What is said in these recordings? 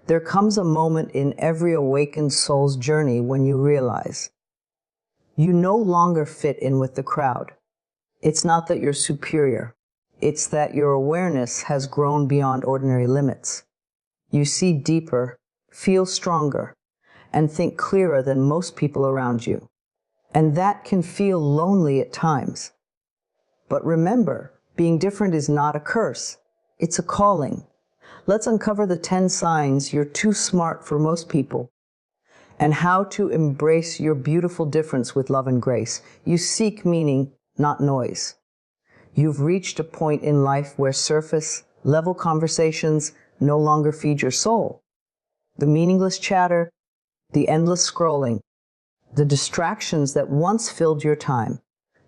There comes a moment in every awakened soul's journey when you realize you no longer fit in with the crowd. It's not that you're superior. It's that your awareness has grown beyond ordinary limits. You see deeper, feel stronger, and think clearer than most people around you. And that can feel lonely at times. But remember, being different is not a curse. It's a calling. Let's uncover the 10 signs you're too smart for most people, and how to embrace your beautiful difference with love and grace. You seek meaning, not noise. You've reached a point in life where surface-level conversations no longer feed your soul. The meaningless chatter, the endless scrolling, the distractions that once filled your time,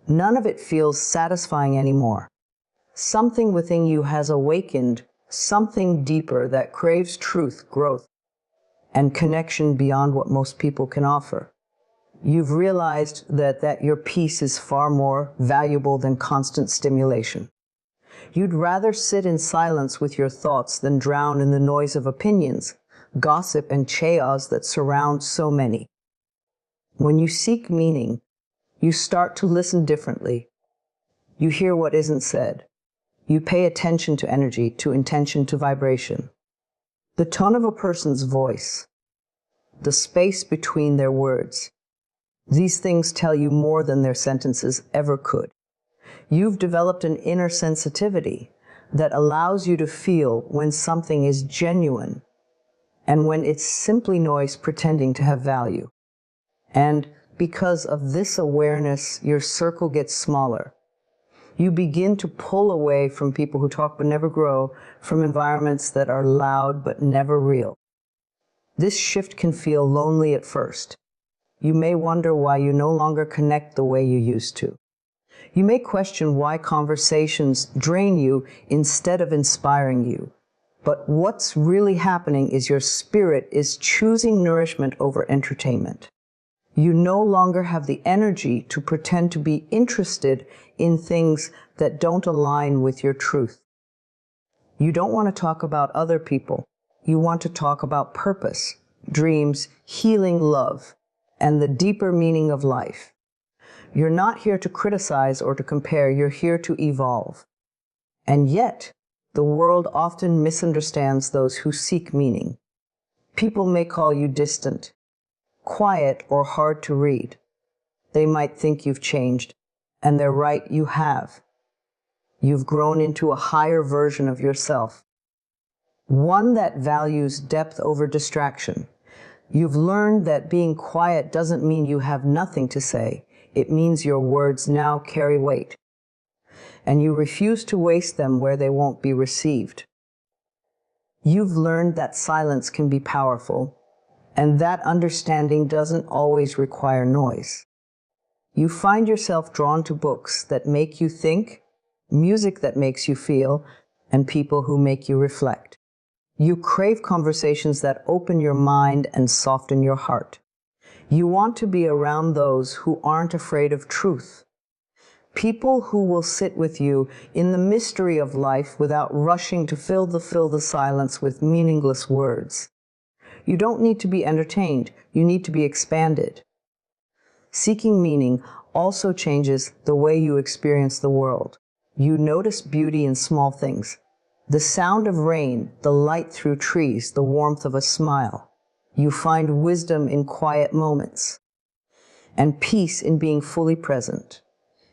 none of it feels satisfying anymore. Something within you has awakened, something deeper that craves truth, growth, and connection beyond what most people can offer. You've realized that your peace is far more valuable than constant stimulation. You'd rather sit in silence with your thoughts than drown in the noise of opinions, gossip, and chaos that surround so many. When you seek meaning, you start to listen differently. You hear what isn't said. You pay attention to energy, to intention, to vibration. The tone of a person's voice, the space between their words. These things tell you more than their sentences ever could. You've developed an inner sensitivity that allows you to feel when something is genuine and when it's simply noise pretending to have value. And because of this awareness, your circle gets smaller. You begin to pull away from people who talk but never grow, from environments that are loud but never real. This shift can feel lonely at first. You may wonder why you no longer connect the way you used to. You may question why conversations drain you instead of inspiring you. But what's really happening is your spirit is choosing nourishment over entertainment. You no longer have the energy to pretend to be interested in things that don't align with your truth. You don't want to talk about other people. You want to talk about purpose, dreams, healing, love, and the deeper meaning of life. You're not here to criticize or to compare. You're here to evolve. And yet, the world often misunderstands those who seek meaning. People may call you distant, quiet, or hard to read. They might think you've changed, and they're right, you have. You've grown into a higher version of yourself, one that values depth over distraction. You've learned that being quiet doesn't mean you have nothing to say. It means your words now carry weight, and you refuse to waste them where they won't be received. You've learned that silence can be powerful, and that understanding doesn't always require noise. You find yourself drawn to books that make you think, music that makes you feel, and people who make you reflect. You crave conversations that open your mind and soften your heart. You want to be around those who aren't afraid of truth. People who will sit with you in the mystery of life without rushing to fill the silence with meaningless words. You don't need to be entertained. You need to be expanded. Seeking meaning also changes the way you experience the world. You notice beauty in small things. The sound of rain, the light through trees, the warmth of a smile. You find wisdom in quiet moments and peace in being fully present.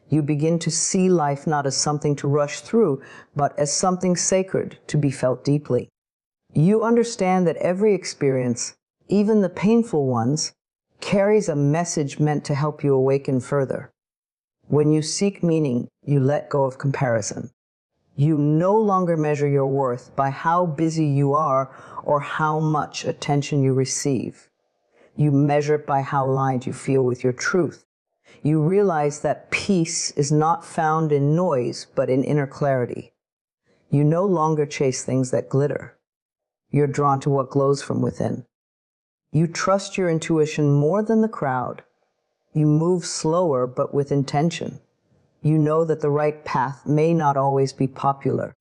You begin to see life not as something to rush through, but as something sacred to be felt deeply. You understand that every experience, even the painful ones, carries a message meant to help you awaken further. When you seek meaning, you let go of comparison. You no longer measure your worth by how busy you are or how much attention you receive. You measure it by how aligned you feel with your truth. You realize that peace is not found in noise, but in inner clarity. You no longer chase things that glitter. You're drawn to what glows from within. You trust your intuition more than the crowd. You move slower, but with intention. You know that the right path may not always be popular,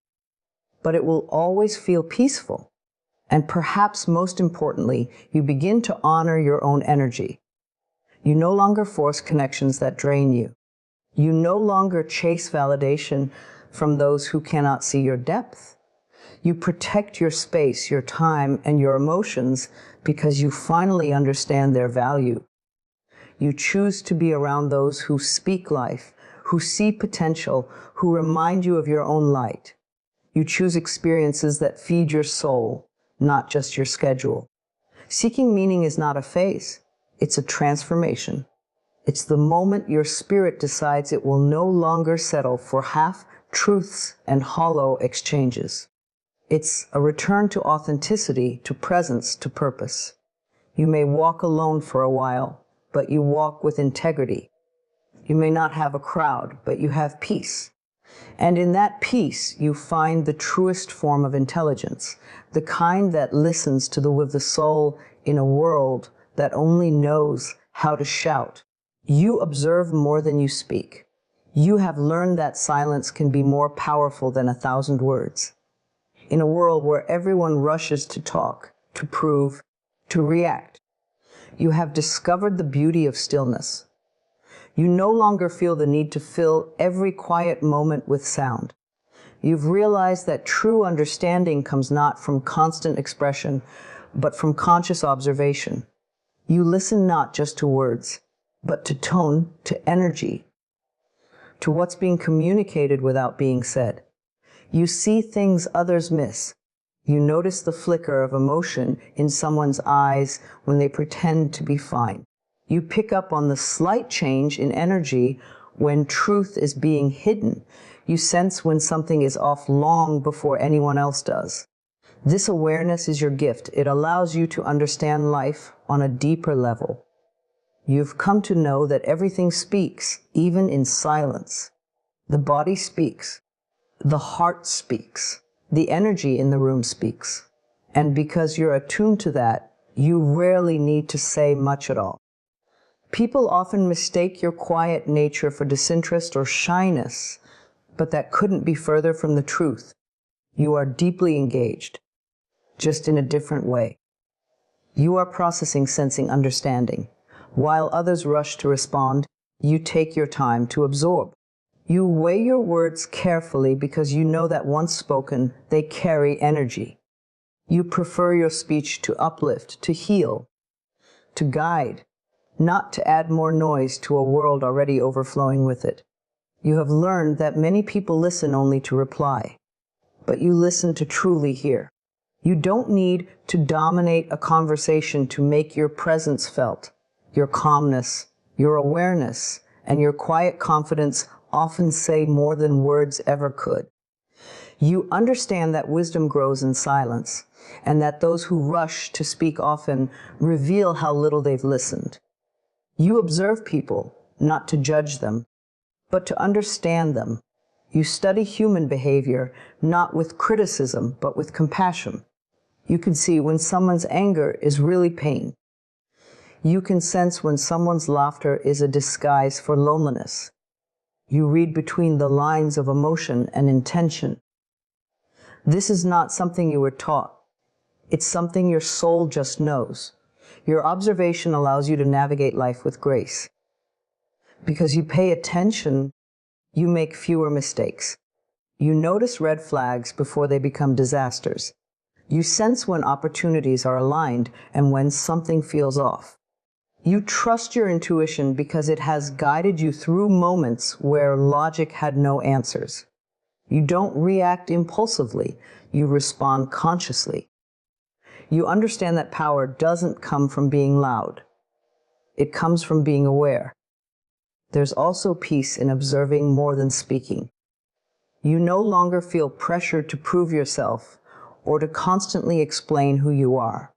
but it will always feel peaceful. And perhaps most importantly, you begin to honor your own energy. You no longer force connections that drain you. You no longer chase validation from those who cannot see your depth. You protect your space, your time, and your emotions because you finally understand their value. You choose to be around those who speak life, who see potential, who remind you of your own light. You choose experiences that feed your soul, not just your schedule. Seeking meaning is not a phase. It's a transformation. It's the moment your spirit decides it will no longer settle for half-truths and hollow exchanges. It's a return to authenticity, to presence, to purpose. You may walk alone for a while, but you walk with integrity. You may not have a crowd, but you have peace. And in that peace, you find the truest form of intelligence, the kind that listens to the with the soul in a world that only knows how to shout. You observe more than you speak. You have learned that silence can be more powerful than 1,000 words. In a world where everyone rushes to talk, to prove, to react, you have discovered the beauty of stillness. You no longer feel the need to fill every quiet moment with sound. You've realized that true understanding comes not from constant expression, but from conscious observation. You listen not just to words, but to tone, to energy, to what's being communicated without being said. You see things others miss. You notice the flicker of emotion in someone's eyes when they pretend to be fine. You pick up on the slight change in energy when truth is being hidden. You sense when something is off long before anyone else does. This awareness is your gift. It allows you to understand life on a deeper level. You've come to know that everything speaks, even in silence. The body speaks. The heart speaks. The energy in the room speaks. And because you're attuned to that, you rarely need to say much at all. People often mistake your quiet nature for disinterest or shyness, but that couldn't be further from the truth. You are deeply engaged, just in a different way. You are processing, sensing, understanding. While others rush to respond, you take your time to absorb. You weigh your words carefully because you know that once spoken, they carry energy. You prefer your speech to uplift, to heal, to guide, not to add more noise to a world already overflowing with it. You have learned that many people listen only to reply, but you listen to truly hear. You don't need to dominate a conversation to make your presence felt. Your calmness, your awareness, and your quiet confidence often say more than words ever could. You understand that wisdom grows in silence, and that those who rush to speak often reveal how little they've listened. You observe people, not to judge them, but to understand them. You study human behavior, not with criticism, but with compassion. You can see when someone's anger is really pain. You can sense when someone's laughter is a disguise for loneliness. You read between the lines of emotion and intention. This is not something you were taught. It's something your soul just knows. Your observation allows you to navigate life with grace. Because you pay attention, you make fewer mistakes. You notice red flags before they become disasters. You sense when opportunities are aligned and when something feels off. You trust your intuition because it has guided you through moments where logic had no answers. You don't react impulsively. You respond consciously. You understand that power doesn't come from being loud. It comes from being aware. There's also peace in observing more than speaking. You no longer feel pressured to prove yourself or to constantly explain who you are.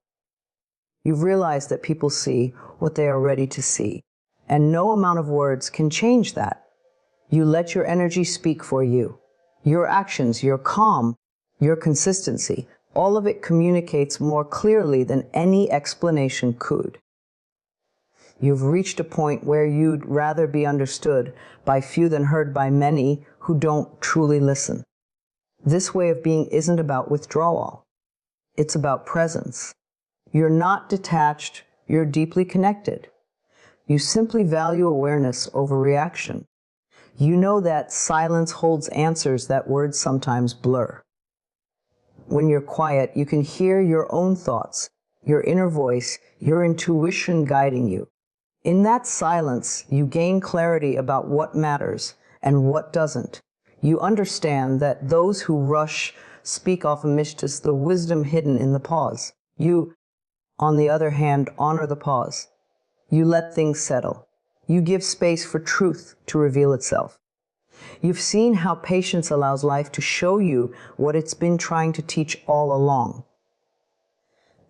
You've realized that people see what they are ready to see, and no amount of words can change that. You let your energy speak for you. Your actions, your calm, your consistency, all of it communicates more clearly than any explanation could. You've reached a point where you'd rather be understood by few than heard by many who don't truly listen. This way of being isn't about withdrawal. It's about presence. You're not detached, you're deeply connected. You simply value awareness over reaction. You know that silence holds answers that words sometimes blur. When you're quiet, you can hear your own thoughts, your inner voice, your intuition guiding you. In that silence, you gain clarity about what matters and what doesn't. You understand that those who rush speak often miss the wisdom hidden in the pause. You, on the other hand, honor the pause. You let things settle. You give space for truth to reveal itself. You've seen how patience allows life to show you what it's been trying to teach all along.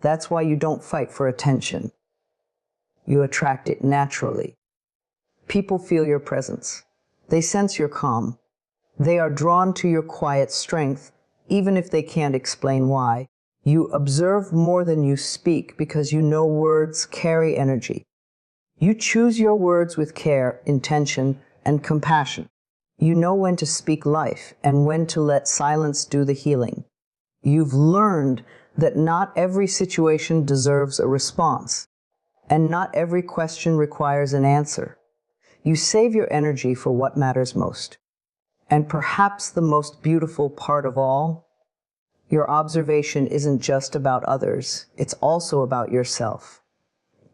That's why you don't fight for attention. You attract it naturally. People feel your presence. They sense your calm. They are drawn to your quiet strength, even if they can't explain why. You observe more than you speak because you know words carry energy. You choose your words with care, intention, and compassion. You know when to speak life and when to let silence do the healing. You've learned that not every situation deserves a response, and not every question requires an answer. You save your energy for what matters most. And perhaps the most beautiful part of all, your observation isn't just about others, it's also about yourself.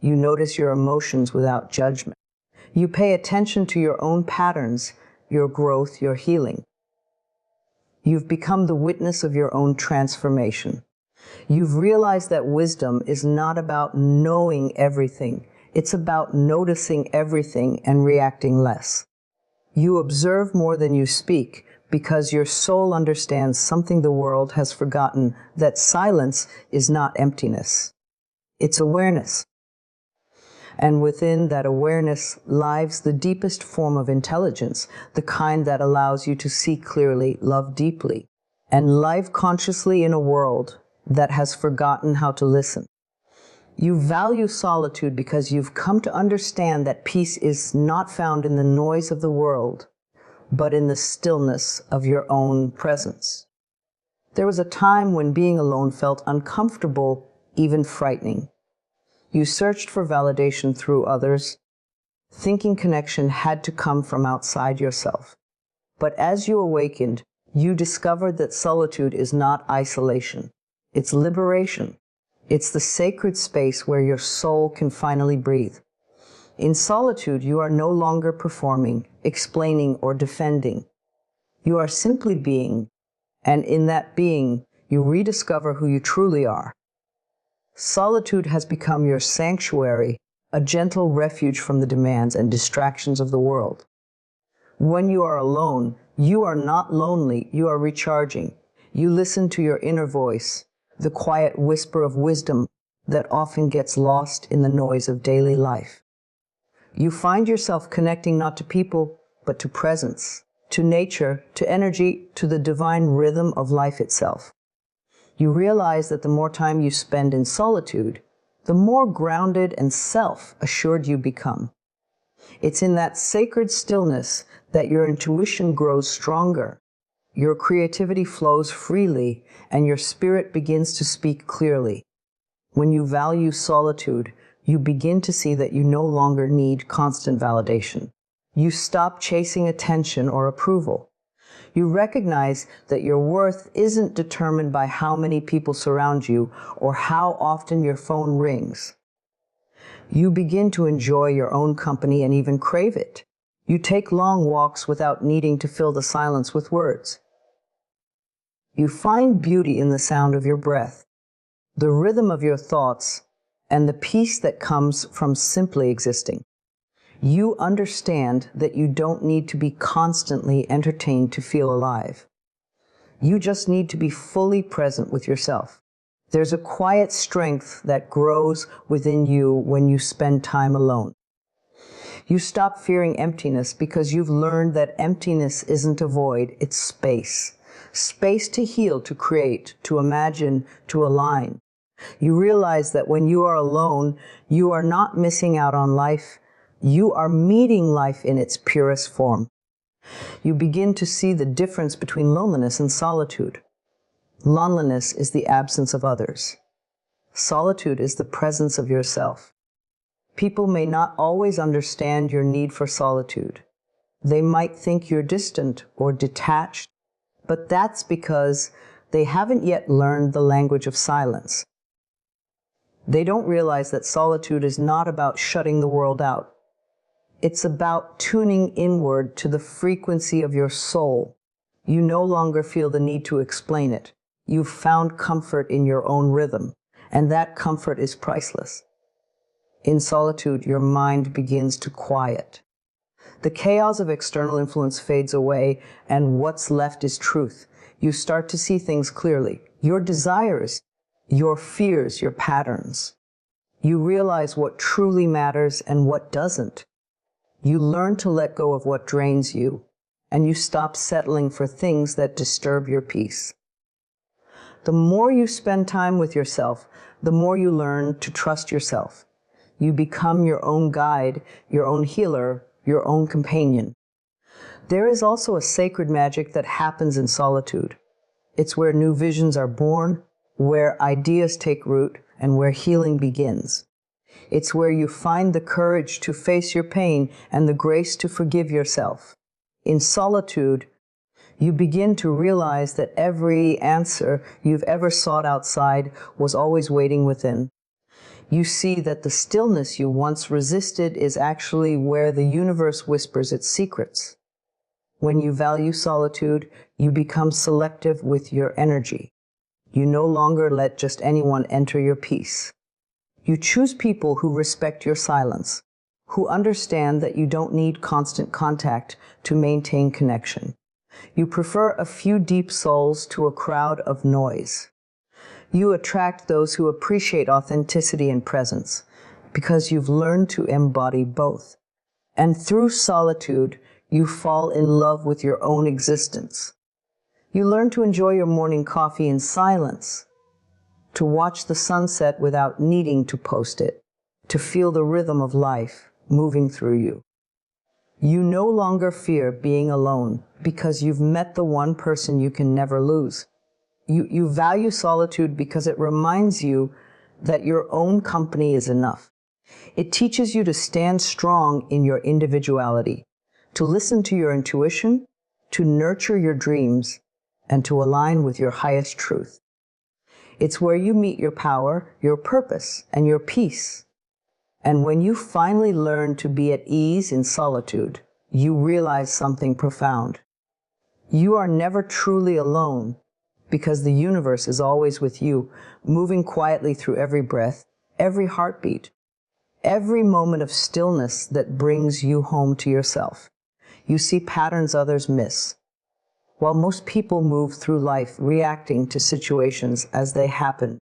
You notice your emotions without judgment. You pay attention to your own patterns, your growth, your healing. You've become the witness of your own transformation. You've realized that wisdom is not about knowing everything. It's about noticing everything and reacting less. You observe more than you speak because your soul understands something the world has forgotten, that silence is not emptiness. It's awareness. And within that awareness lies the deepest form of intelligence, the kind that allows you to see clearly, love deeply, and live consciously in a world that has forgotten how to listen. You value solitude because you've come to understand that peace is not found in the noise of the world, but in the stillness of your own presence. There was a time when being alone felt uncomfortable, even frightening. You searched for validation through others, thinking connection had to come from outside yourself. But as you awakened, you discovered that solitude is not isolation. It's liberation. It's the sacred space where your soul can finally breathe. In solitude, you are no longer performing, explaining, or defending. You are simply being, and in that being, you rediscover who you truly are. Solitude has become your sanctuary, a gentle refuge from the demands and distractions of the world. When you are alone, you are not lonely, you are recharging. You listen to your inner voice, the quiet whisper of wisdom that often gets lost in the noise of daily life. You find yourself connecting not to people, but to presence, to nature, to energy, to the divine rhythm of life itself. You realize that the more time you spend in solitude, the more grounded and self-assured you become. It's in that sacred stillness that your intuition grows stronger, your creativity flows freely, and your spirit begins to speak clearly. When you value solitude, you begin to see that you no longer need constant validation. You stop chasing attention or approval. You recognize that your worth isn't determined by how many people surround you or how often your phone rings. You begin to enjoy your own company and even crave it. You take long walks without needing to fill the silence with words. You find beauty in the sound of your breath, the rhythm of your thoughts, and the peace that comes from simply existing. You understand that you don't need to be constantly entertained to feel alive. You just need to be fully present with yourself. There's a quiet strength that grows within you when you spend time alone. You stop fearing emptiness because you've learned that emptiness isn't a void, it's space. Space to heal, to create, to imagine, to align. You realize that when you are alone, you are not missing out on life. You are meeting life in its purest form. You begin to see the difference between loneliness and solitude. Loneliness is the absence of others. Solitude is the presence of yourself. People may not always understand your need for solitude. They might think you're distant or detached, but that's because they haven't yet learned the language of silence. They don't realize that solitude is not about shutting the world out. It's about tuning inward to the frequency of your soul. You no longer feel the need to explain it. You've found comfort in your own rhythm, and that comfort is priceless. In solitude, your mind begins to quiet. The chaos of external influence fades away, and what's left is truth. You start to see things clearly. Your desires, your fears, your patterns. You realize what truly matters and what doesn't. You learn to let go of what drains you, and you stop settling for things that disturb your peace. The more you spend time with yourself, the more you learn to trust yourself. You become your own guide, your own healer, your own companion. There is also a sacred magic that happens in solitude. It's where new visions are born, where ideas take root, and where healing begins. It's where you find the courage to face your pain and the grace to forgive yourself. In solitude, you begin to realize that every answer you've ever sought outside was always waiting within. You see that the stillness you once resisted is actually where the universe whispers its secrets. When you value solitude, you become selective with your energy. You no longer let just anyone enter your peace. You choose people who respect your silence, who understand that you don't need constant contact to maintain connection. You prefer a few deep souls to a crowd of noise. You attract those who appreciate authenticity and presence because you've learned to embody both. And through solitude, you fall in love with your own existence. You learn to enjoy your morning coffee in silence, to watch the sunset without needing to post it, to feel the rhythm of life moving through you. You no longer fear being alone because you've met the one person you can never lose. You value solitude because it reminds you that your own company is enough. It teaches you to stand strong in your individuality, to listen to your intuition, to nurture your dreams, and to align with your highest truth. It's where you meet your power, your purpose, and your peace. And when you finally learn to be at ease in solitude, you realize something profound. You are never truly alone because the universe is always with you, moving quietly through every breath, every heartbeat, every moment of stillness that brings you home to yourself. You see patterns others miss. While most people move through life reacting to situations as they happen,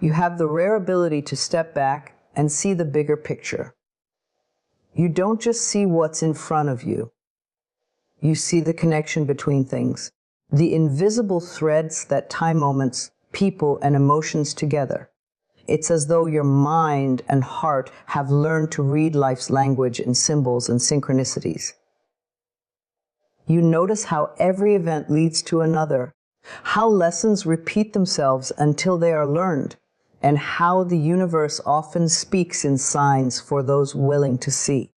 you have the rare ability to step back and see the bigger picture. You don't just see what's in front of you. You see the connection between things, the invisible threads that tie moments, people, and emotions together. It's as though your mind and heart have learned to read life's language in symbols and synchronicities. You notice how every event leads to another, how lessons repeat themselves until they are learned, and how the universe often speaks in signs for those willing to see.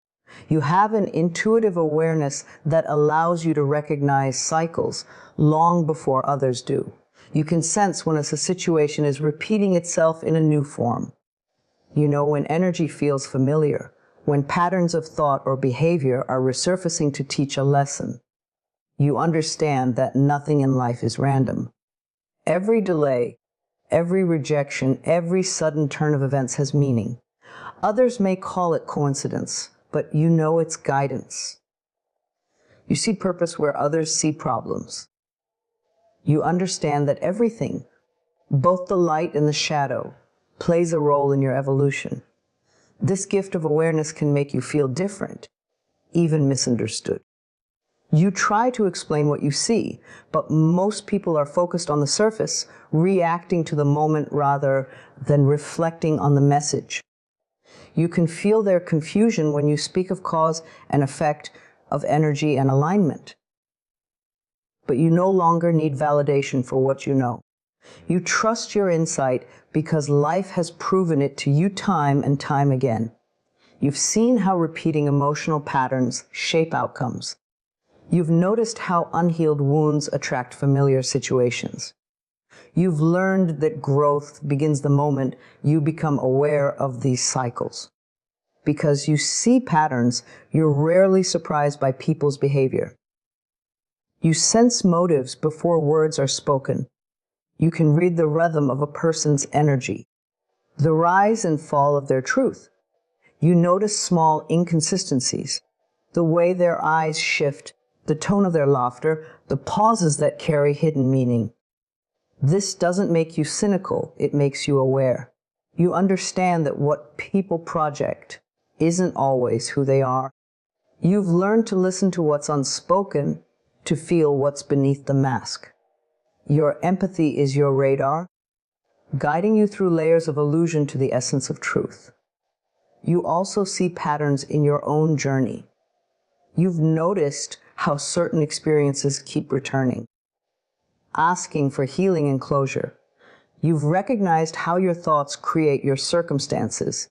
You have an intuitive awareness that allows you to recognize cycles long before others do. You can sense when a situation is repeating itself in a new form. You know when energy feels familiar, when patterns of thought or behavior are resurfacing to teach a lesson. You understand that nothing in life is random. Every delay, every rejection, every sudden turn of events has meaning. Others may call it coincidence, but you know it's guidance. You see purpose where others see problems. You understand that everything, both the light and the shadow, plays a role in your evolution. This gift of awareness can make you feel different, even misunderstood. You try to explain what you see, but most people are focused on the surface, reacting to the moment rather than reflecting on the message. You can feel their confusion when you speak of cause and effect, of energy and alignment. But you no longer need validation for what you know. You trust your insight because life has proven it to you time and time again. You've seen how repeating emotional patterns shape outcomes. You've noticed how unhealed wounds attract familiar situations. You've learned that growth begins the moment you become aware of these cycles. Because you see patterns, you're rarely surprised by people's behavior. You sense motives before words are spoken. You can read the rhythm of a person's energy, the rise and fall of their truth. You notice small inconsistencies, the way their eyes shift, the tone of their laughter, the pauses that carry hidden meaning. This doesn't make you cynical, it makes you aware. You understand that what people project isn't always who they are. You've learned to listen to what's unspoken, to feel what's beneath the mask. Your empathy is your radar, guiding you through layers of illusion to the essence of truth. You also see patterns in your own journey. You've noticed how certain experiences keep returning, asking for healing and closure. You've recognized how your thoughts create your circumstances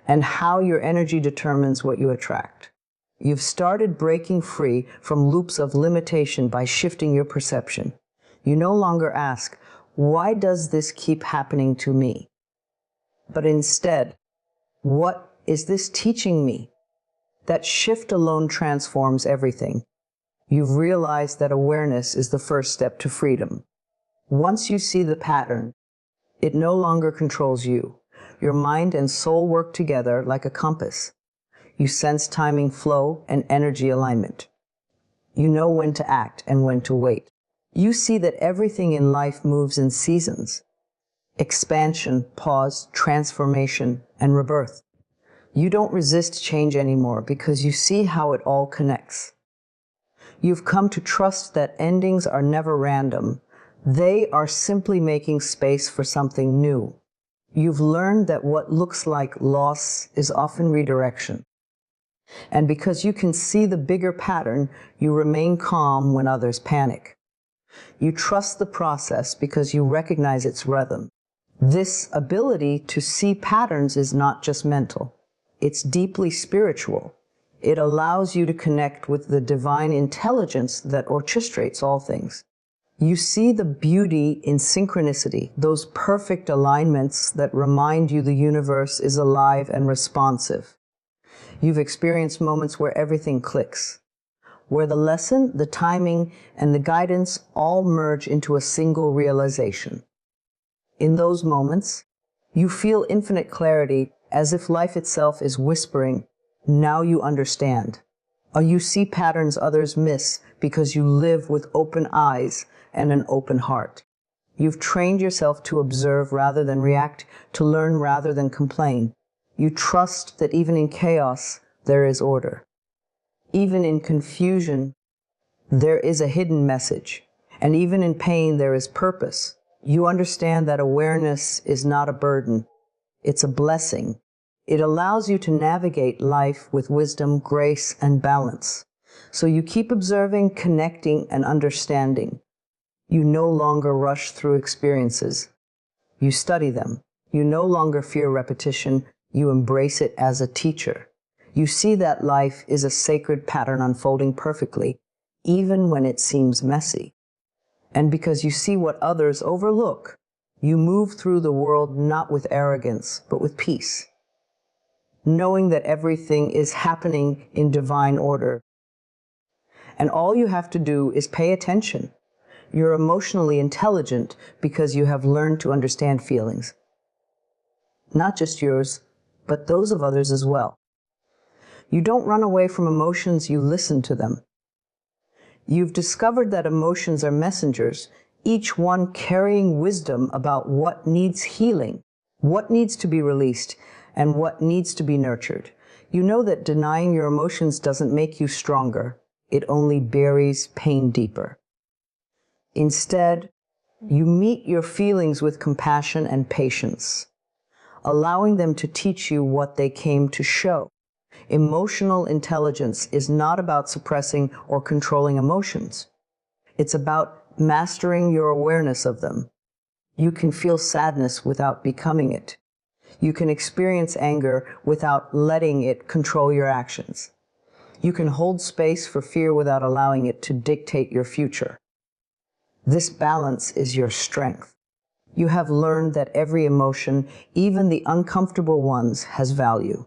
and how your energy determines what you attract. You've started breaking free from loops of limitation by shifting your perception. You no longer ask, why does this keep happening to me? But instead, what is this teaching me? That shift alone transforms everything. You've realized that awareness is the first step to freedom. Once you see the pattern, it no longer controls you. Your mind and soul work together like a compass. You sense timing, flow, and energy alignment. You know when to act and when to wait. You see that everything in life moves in seasons. Expansion, pause, transformation, and rebirth. You don't resist change anymore because you see how it all connects. You've come to trust that endings are never random. They are simply making space for something new. You've learned that what looks like loss is often redirection. And because you can see the bigger pattern, you remain calm when others panic. You trust the process because you recognize its rhythm. This ability to see patterns is not just mental. It's deeply spiritual. It allows you to connect with the divine intelligence that orchestrates all things. You see the beauty in synchronicity, those perfect alignments that remind you the universe is alive and responsive. You've experienced moments where everything clicks, where the lesson, the timing, and the guidance all merge into a single realization. In those moments, you feel infinite clarity, as if life itself is whispering, "Now you understand." Or you see patterns others miss because you live with open eyes and an open heart. You've trained yourself to observe rather than react, to learn rather than complain. You trust that even in chaos, there is order. Even in confusion, there is a hidden message. And even in pain, there is purpose. You understand that awareness is not a burden. It's a blessing. It allows you to navigate life with wisdom, grace, and balance. So you keep observing, connecting, and understanding. You no longer rush through experiences. You study them. You no longer fear repetition. You embrace it as a teacher. You see that life is a sacred pattern unfolding perfectly, even when it seems messy. And because you see what others overlook, you move through the world not with arrogance, but with peace, knowing that everything is happening in divine order. And all you have to do is pay attention. You're emotionally intelligent because you have learned to understand feelings. Not just yours, but those of others as well. You don't run away from emotions, you listen to them. You've discovered that emotions are messengers, each one carrying wisdom about what needs healing, what needs to be released, and what needs to be nurtured. You know that denying your emotions doesn't make you stronger. It only buries pain deeper. Instead, you meet your feelings with compassion and patience, allowing them to teach you what they came to show. Emotional intelligence is not about suppressing or controlling emotions. It's about mastering your awareness of them. You can feel sadness without becoming it. You can experience anger without letting it control your actions. You can hold space for fear without allowing it to dictate your future. This balance is your strength. You have learned that every emotion, even the uncomfortable ones, has value.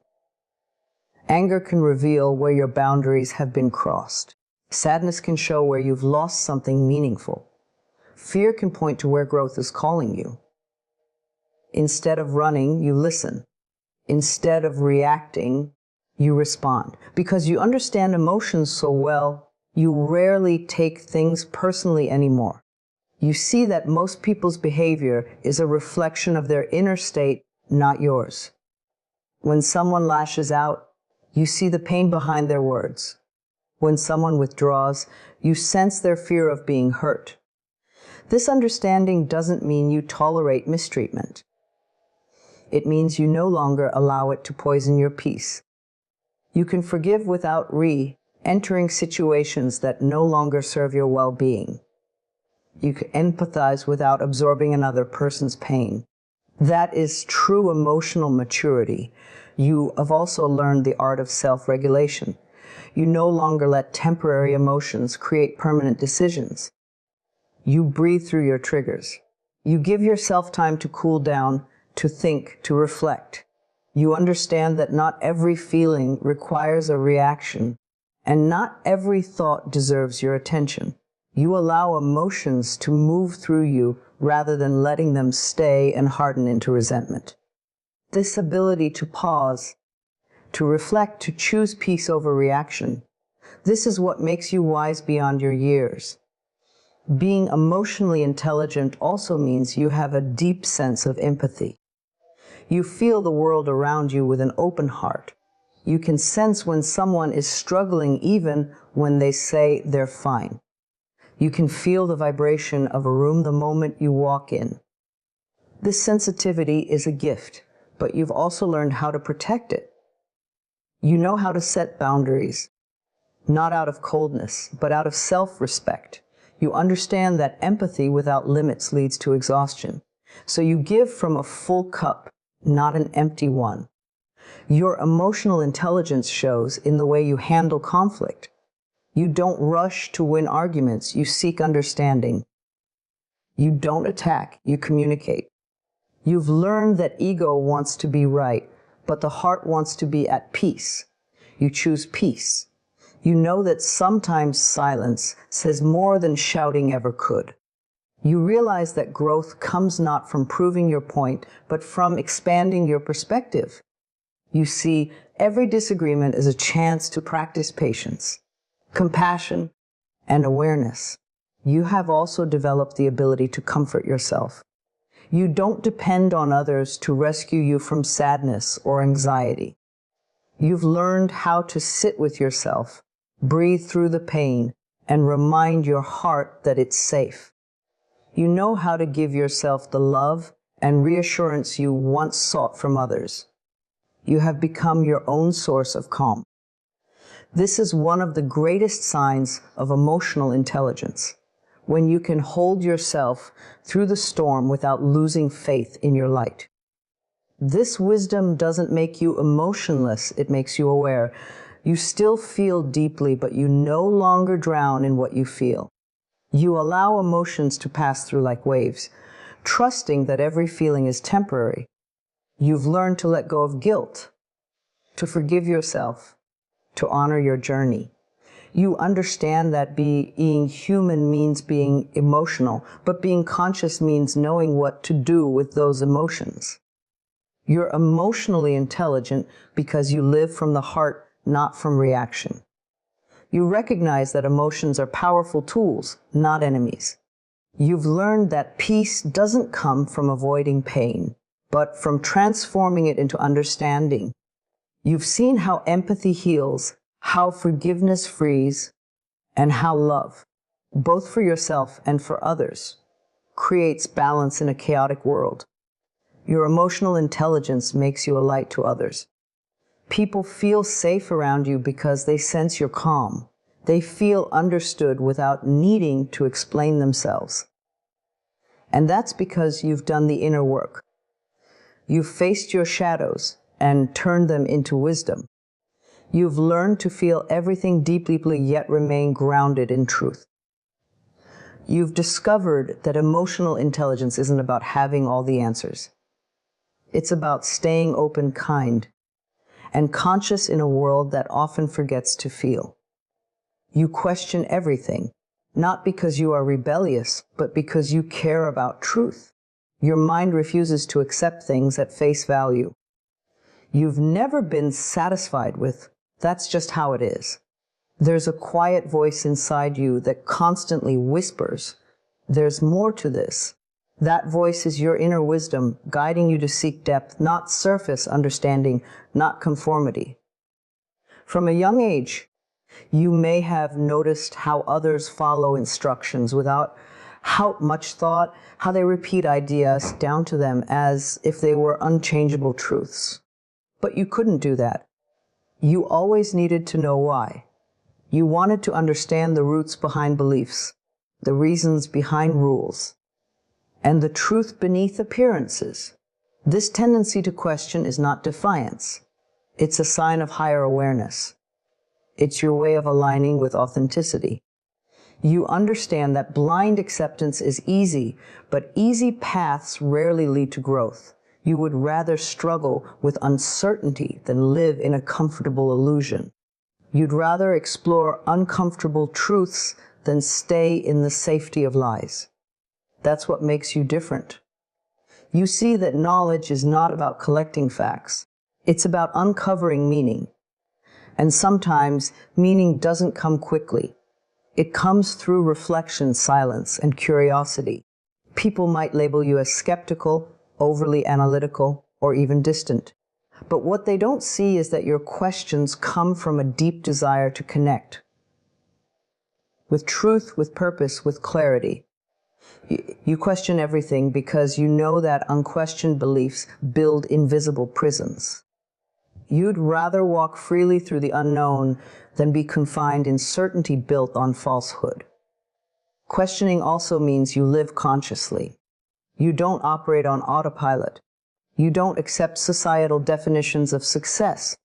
Anger can reveal where your boundaries have been crossed. Sadness can show where you've lost something meaningful. Fear can point to where growth is calling you. Instead of running, you listen. Instead of reacting, you respond. Because you understand emotions so well, you rarely take things personally anymore. You see that most people's behavior is a reflection of their inner state, not yours. When someone lashes out, you see the pain behind their words. When someone withdraws, you sense their fear of being hurt. This understanding doesn't mean you tolerate mistreatment. It means you no longer allow it to poison your peace. You can forgive without re-entering situations that no longer serve your well-being. You can empathize without absorbing another person's pain. That is true emotional maturity. You have also learned the art of self-regulation. You no longer let temporary emotions create permanent decisions. You breathe through your triggers. You give yourself time to cool down, to think, to reflect. You understand that not every feeling requires a reaction, and not every thought deserves your attention. You allow emotions to move through you rather than letting them stay and harden into resentment. This ability to pause, to reflect, to choose peace over reaction, this is what makes you wise beyond your years. Being emotionally intelligent also means you have a deep sense of empathy. You feel the world around you with an open heart. You can sense when someone is struggling even when they say they're fine. You can feel the vibration of a room the moment you walk in. This sensitivity is a gift, but you've also learned how to protect it. You know how to set boundaries, not out of coldness, but out of self-respect. You understand that empathy without limits leads to exhaustion. So you give from a full cup, not an empty one. Your emotional intelligence shows in the way you handle conflict. You don't rush to win arguments, you seek understanding. You don't attack, you communicate. You've learned that ego wants to be right, but the heart wants to be at peace. You choose peace. You know that sometimes silence says more than shouting ever could. You realize that growth comes not from proving your point, but from expanding your perspective. You see every disagreement as a chance to practice patience, compassion, and awareness. You have also developed the ability to comfort yourself. You don't depend on others to rescue you from sadness or anxiety. You've learned how to sit with yourself, breathe through the pain, and remind your heart that it's safe. You know how to give yourself the love and reassurance you once sought from others. You have become your own source of calm. This is one of the greatest signs of emotional intelligence, when you can hold yourself through the storm without losing faith in your light. This wisdom doesn't make you emotionless, it makes you aware. You still feel deeply, but you no longer drown in what you feel. You allow emotions to pass through like waves, trusting that every feeling is temporary. You've learned to let go of guilt, to forgive yourself, to honor your journey. You understand that being human means being emotional, but being conscious means knowing what to do with those emotions. You're emotionally intelligent because you live from the heart, not from reaction. You recognize that emotions are powerful tools, not enemies. You've learned that peace doesn't come from avoiding pain, but from transforming it into understanding. You've seen how empathy heals, how forgiveness frees, and how love, both for yourself and for others, creates balance in a chaotic world. Your emotional intelligence makes you a light to others. People feel safe around you because they sense you're calm. They feel understood without needing to explain themselves. And that's because you've done the inner work. You've faced your shadows and turned them into wisdom. You've learned to feel everything deeply yet remain grounded in truth. You've discovered that emotional intelligence isn't about having all the answers. It's about staying open, kind, and conscious in a world that often forgets to feel. You question everything, not because you are rebellious, but because you care about truth. Your mind refuses to accept things at face value. You've never been satisfied with, "That's just how it is." There's a quiet voice inside you that constantly whispers, "There's more to this." That voice is your inner wisdom, guiding you to seek depth, not surface understanding, not conformity. From a young age, you may have noticed how others follow instructions without how much thought, how they repeat ideas down to them as if they were unchangeable truths. But you couldn't do that. You always needed to know why. You wanted to understand the roots behind beliefs, the reasons behind rules, and the truth beneath appearances. This tendency to question is not defiance. It's a sign of higher awareness. It's your way of aligning with authenticity. You understand that blind acceptance is easy, but easy paths rarely lead to growth. You would rather struggle with uncertainty than live in a comfortable illusion. You'd rather explore uncomfortable truths than stay in the safety of lies. That's what makes you different. You see that knowledge is not about collecting facts. It's about uncovering meaning. And sometimes meaning doesn't come quickly. It comes through reflection, silence, and curiosity. People might label you as skeptical, overly analytical, or even distant. But what they don't see is that your questions come from a deep desire to connect. With truth, with purpose, with clarity. You question everything because you know that unquestioned beliefs build invisible prisons. You'd rather walk freely through the unknown than be confined in certainty built on falsehood. Questioning also means you live consciously. You don't operate on autopilot. You don't accept societal definitions of success,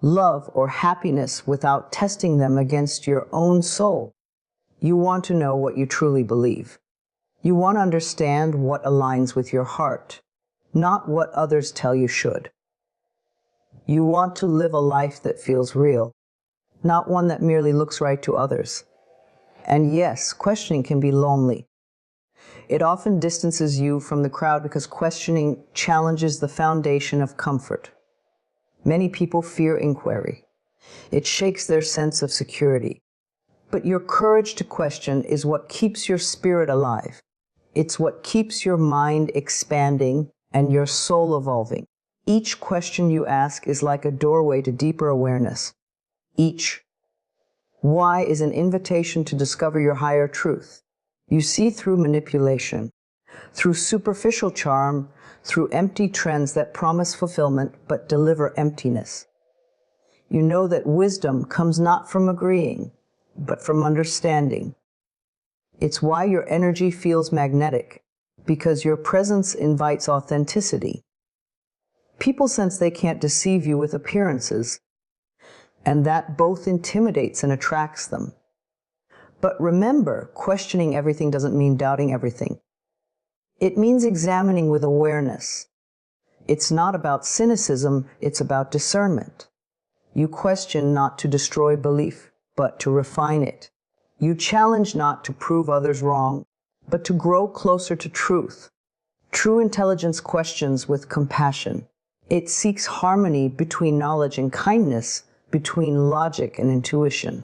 love, or happiness without testing them against your own soul. You want to know what you truly believe. You want to understand what aligns with your heart, not what others tell you should. You want to live a life that feels real, not one that merely looks right to others. And yes, questioning can be lonely. It often distances you from the crowd because questioning challenges the foundation of comfort. Many people fear inquiry. It shakes their sense of security. But your courage to question is what keeps your spirit alive. It's what keeps your mind expanding and your soul evolving. Each question you ask is like a doorway to deeper awareness. Each why is an invitation to discover your higher truth. You see through manipulation, through superficial charm, through empty trends that promise fulfillment but deliver emptiness. You know that wisdom comes not from agreeing, but from understanding. It's why your energy feels magnetic, because your presence invites authenticity. People sense they can't deceive you with appearances, and that both intimidates and attracts them. But remember, questioning everything doesn't mean doubting everything. It means examining with awareness. It's not about cynicism, it's about discernment. You question not to destroy belief, but to refine it. You challenge not to prove others wrong, but to grow closer to truth. True intelligence questions with compassion. It seeks harmony between knowledge and kindness, between logic and intuition.